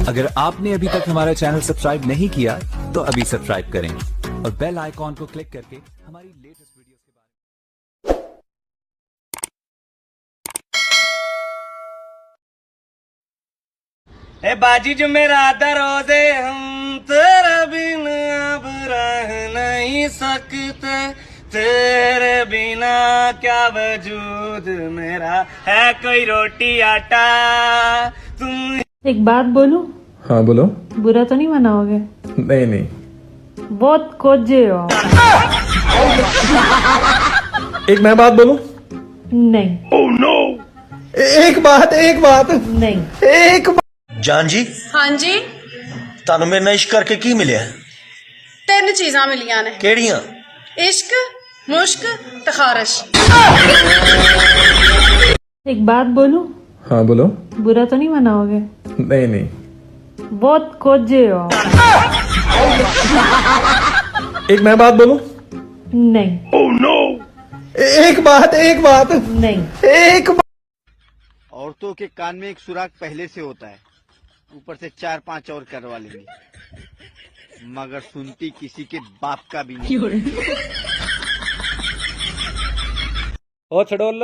अगर आपने अभी तक हमारा चैनल सब्सक्राइब नहीं किया तो अभी सब्सक्राइब करें और बेल आइकॉन को क्लिक करके हमारी लेटेस्ट वीडियोस के बारे में। ए बाजी जो मेरा दरोजे हम तेरे बिन अब रह नहीं सकते, तेरे बिना क्या वजूद मेरा है, कोई रोटी आटा तुम। एक बात बोलूं? हाँ बोलो। बुरा तो नहीं मनाओगे? नहीं नहीं, बहुत कोजे हो। एक मैं बात बोलूं? नहीं। Oh no. एक बात नहीं। एक जान जी, हाँ जी, ਤੁਹਾਨੂੰ ਮੇਰੇ ਨਾਲ ਇਸ਼ਕ ਕਰਕੇ ਕੀ ਮਿਲਿਆ? 3 चीज़ां मिलियां ने। ਕਿਹੜੀਆਂ? इश्क, मुश्क ते खारिश। एक बात बोलूं? हाँ बोलो। बुरा तो नहीं मनाओगे? नहीं नहीं, बहुत कोजे हो। एक मैं बात बोलूं? नहीं। Oh no. एक बात नहीं। एक औरतों के कान में एक सुराख पहले से होता है, ऊपर से 4-5 और करवा लेंगी, मगर सुनती किसी के बाप का भी नहीं। ਉਹ ਛੜੋਲ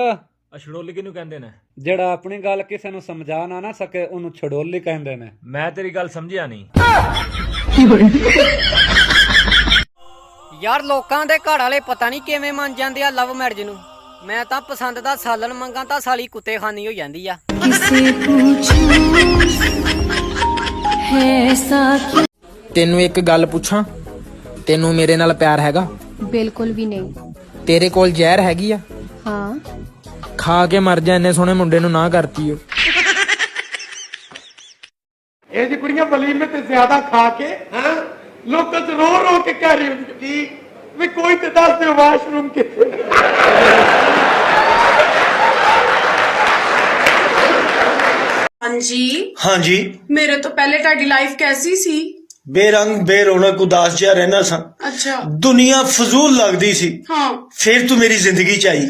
ਛੜੋਲੀ ਕਿਹਨੂੰ ਕਹਿੰਦੇ ਨੇ? ਜਿਹੜਾ ਆਪਣੀ ਗੱਲ ਕਿਸੇ ਨੂੰ ਸਮਝਾ ਨਾ ਸਕੇ ਉਹਨੂੰ ਛੜੋਲੀ ਕਹਿੰਦੇ ਨੇ। ਮੈਂ ਤੇਰੀ ਗੱਲ ਸਮਝਿਆ ਨਹੀਂ ਯਾਰ। ਲੋਕਾਂ ਦੇ ਘਰ ਵਾਲੇ ਪਤਾ ਨਹੀਂ ਕਿਵੇਂ ਮੰਨ ਜਾਂਦੇ ਆ ਲਵ ਮੈਰਿਜ ਨੂੰ। ਮੈਂ ਤਾਂ ਪਸੰਦ ਦਾ ਸਾਲਨ ਮੰਗਾ ਤਾਂ ਸਾਲੀ ਕੁੱਤੇ ਖਾਨੀ ਹੋ ਜਾਂਦੀ ਆ। ਤੈਨੂੰ ਇੱਕ ਗੱਲ ਪੁੱਛਾਂ, ਤੈਨੂੰ ਮੇਰੇ ਨਾਲ ਪਿਆਰ ਹੈਗਾ? ਬਿਲਕੁਲ ਵੀ ਨਹੀਂ। ਤੇਰੇ ਕੋਲ ਜ਼ਹਿਰ ਹੈਗੀ ਆ? ਹਾਂ। ਖਾ ਕੇ ਮਰ ਜਾ, ਇੰਨੇ ਸੋਹਣੇ ਮੁੰਡੇ ਨੂੰ ਨਾ ਕਰਤੀ ਓ। ਇਹ ਜੀ ਕੁੜੀਆਂ ਵਲੀਮੇ ਤੇ ਜ਼ਿਆਦਾ ਖਾ ਕੇ ਲੋਕਾਂ ਚ ਰੋ ਰੋ ਕੇ ਕਹਿ ਰਹੀ ਹੁੰਦੀ ਵੀ ਕੋਈ ਤੇ ਦੱਸ ਦਿਓ ਵਾਸ਼ਰੂਮ ਕਿੱਥੇ। हाँ जी। हाँ जी। मेरे तो पहले ताड़ी लाइफ कैसी सी? ਬੇਰੰਗ ਬੇਰੌਣਕ ਉਦਾਸ ਜਿਹਾ ਰਹਿਣਾ ਸਾਂ। अच्छा। ਦੁਨੀਆ ਫਜ਼ੂਲ ਲੱਗਦੀ ਸੀ। हाँ। ਫਿਰ ਤੂੰ ਮੇਰੀ ਜ਼ਿੰਦਗੀ ਚ ਆਈ,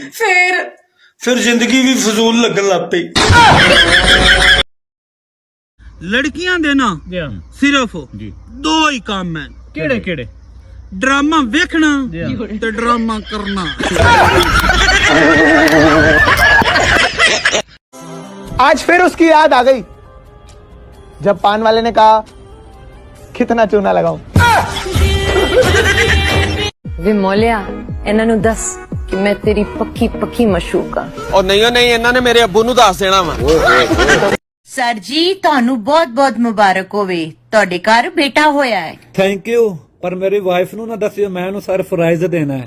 फिर ਜ਼ਿੰਦਗੀ ਵੀ ਫਜ਼ੂਲ ਲੱਗਣ ਲੱਗ ਪਈ। लड़कियां देना सिर्फ 2 ही काम है। ਕਿਹੜੇ ड्रामा वेखना ते ड्रामा करना। आज फिर उसकी याद आ गई जब पान वाले ने कहा कितना चूना लगाऊं। ਵੇ ਮੋਲਿਆ, ਇਹਨਾਂ ਨੂੰ ਦੱਸ ਕਿ ਮੈਂ ਤੇਰੀ ਪੱਕੀ ਮਸ਼ੂਕ ਆ। और नहीं ਇਹਨਾਂ ਨੇ ਮੇਰੇ ਅੱਬੂ ਨੂੰ ਦੱਸ ਦੇਣਾ ਵਾ। ਸਰ ਜੀ, ਤੁਹਾਨੂੰ ਬਹੁਤ ਮੁਬਾਰਕ ਹੋਵੇ, ਤੁਹਾਡੇ ਘਰ ਬੇਟਾ ਹੋਇਆ ਹੈ। ਥੈਂਕ ਯੂ, ਪਰ ਮੇਰੀ ਵਾਈਫ ਨੂੰ ਨਾ ਦੱਸਿਓ, ਮੈਂ ਉਹਨੂੰ ਸਰਪ੍ਰਾਈਜ਼ ਦੇਣਾ ਹੈ।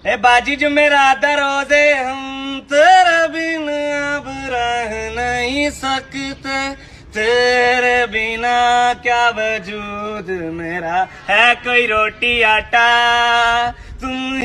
ए बाजी जो मेरा दरोजे हम तेरे बिन अब रह नहीं सकते, तेरे बिना क्या वजूद मेरा है, कोई रोटी आटा तुम।